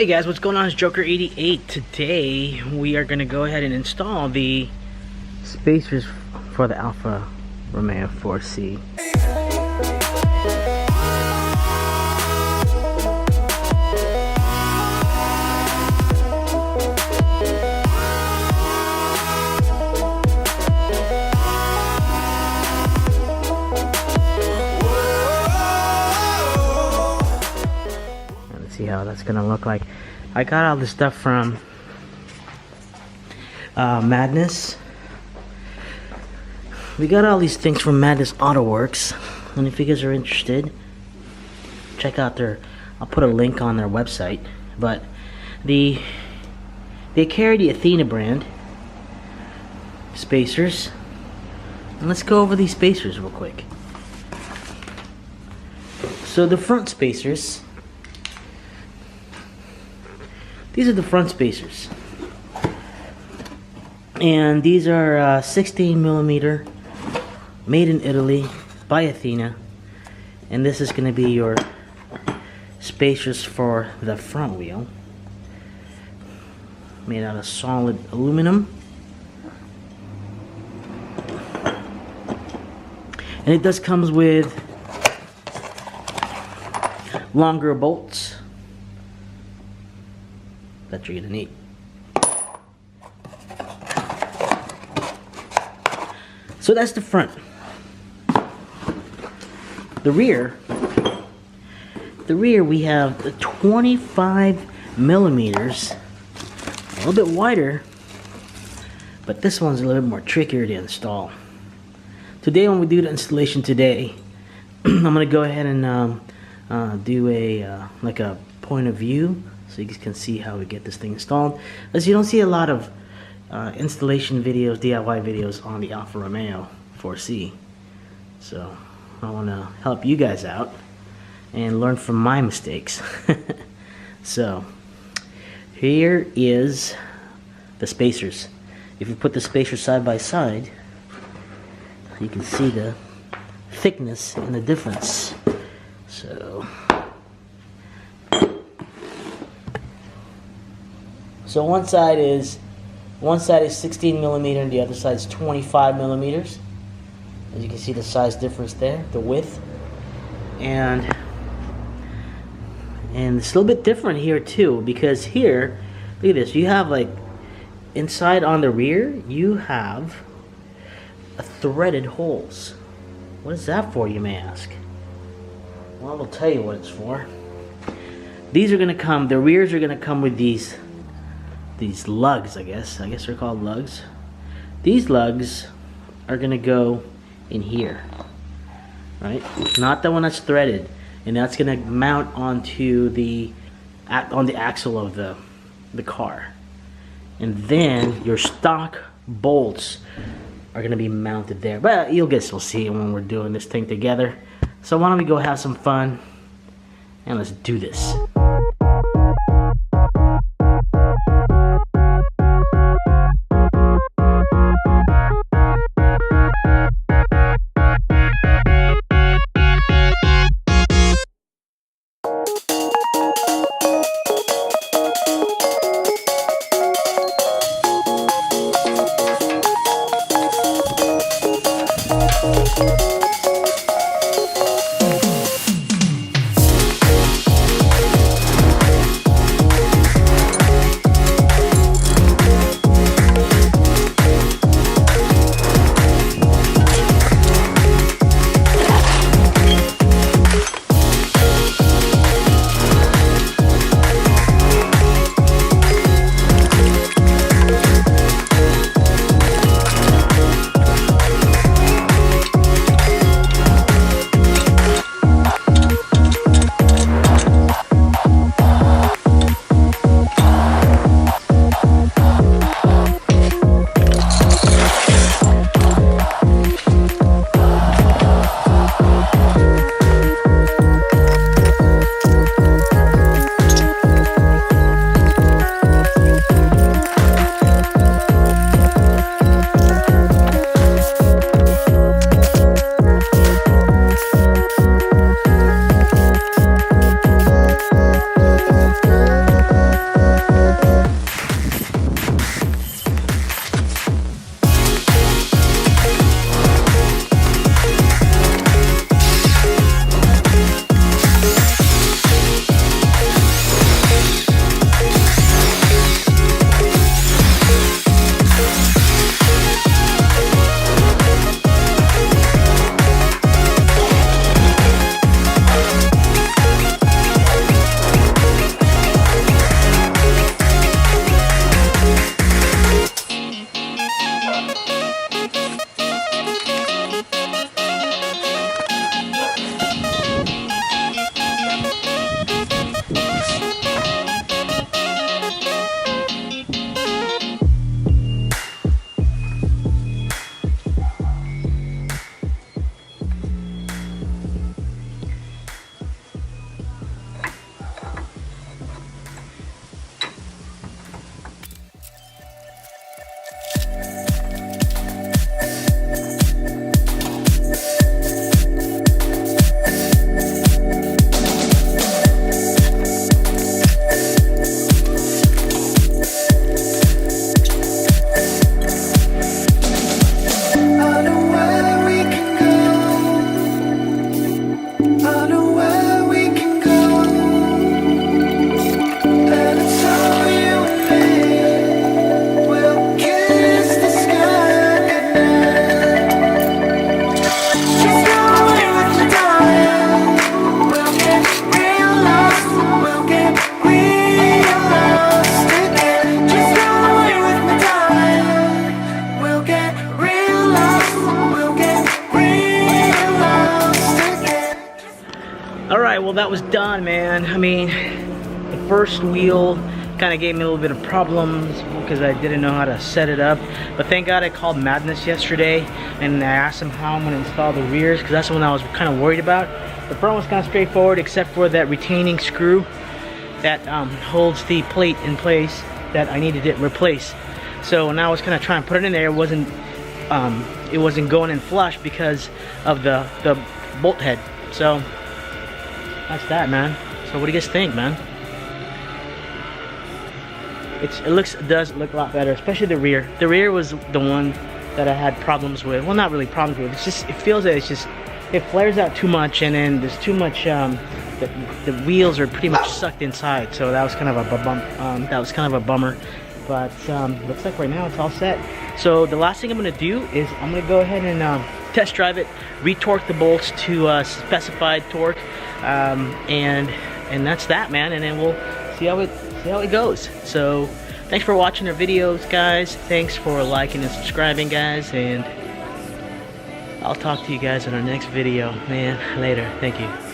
Hey guys, what's going on? It's Joker88. Today we are going to go ahead and install the spacers for the Alfa Romeo 4C. Let's see how that's gonna look like. I got all this stuff from Madness. We got all these things from Madness Autoworks, and if you guys are interested, check out I'll put a link on their website. But they carry the Athena brand spacers, and let's go over these spacers real quick. So the front spacers. These are the front spacers, and these are 16 millimeter, made in Italy by Athena, and this is going to be your spacers for the front wheel, made out of solid aluminum, and it does comes with longer bolts that you're gonna need. So that's the front. The rear we have the 25 millimeters, a little bit wider, but this one's a little bit more trickier to install. Today, when we do the installation today, I'm gonna go ahead and do a like a point of view, so you guys can see how we get this thing installed. As you don't see a lot of installation videos, DIY videos on the Alfa Romeo 4C. So I want to help you guys out and learn from my mistakes. So here is the spacers. If you put the spacers side by side, you can see the thickness and the difference. So one side is 16 millimeter and the other side is 25 millimeters. As you can see, the size difference there, the width, and it's a little bit different here too, because here, look at this. You have like inside on the rear, you have threaded holes. What is that for, you may ask? Well, I'll tell you what it's for. These are gonna come. The rears are gonna come with these lugs, I guess they're called lugs. These lugs are gonna go in here, right? Not the one that's threaded, and that's gonna mount onto the axle of the car, and then your stock bolts are gonna be mounted there. But you'll guess we'll see it when we're doing this thing together. So why don't we go have some fun and let's do this. mean, the first wheel kind of gave me a little bit of problems because I didn't know how to set it up. But thank God I called Madness yesterday and I asked them how I'm going to install the rears, because that's the one I was kind of worried about. The front was kind of straightforward except for that retaining screw that holds the plate in place that I needed to replace. So now I was kind of trying to put it in there. It wasn't going in flush because of the bolt head. So that's that, man. So what do you guys think, man? It does look a lot better, especially the rear. The rear was the one that I had problems with. Well, not really problems with. It's just, it feels that it flares out too much, and then there's too much. The wheels are pretty much sucked inside. So that was kind of a bummer. But looks like right now it's all set. So the last thing I'm gonna do is I'm gonna go ahead and test drive it, retorque the bolts to specified torque, and that's that, man. And then we'll see how it goes. So thanks for watching our videos, guys. Thanks for liking and subscribing, guys, and I'll talk to you guys in our next video, man. Later. Thank you.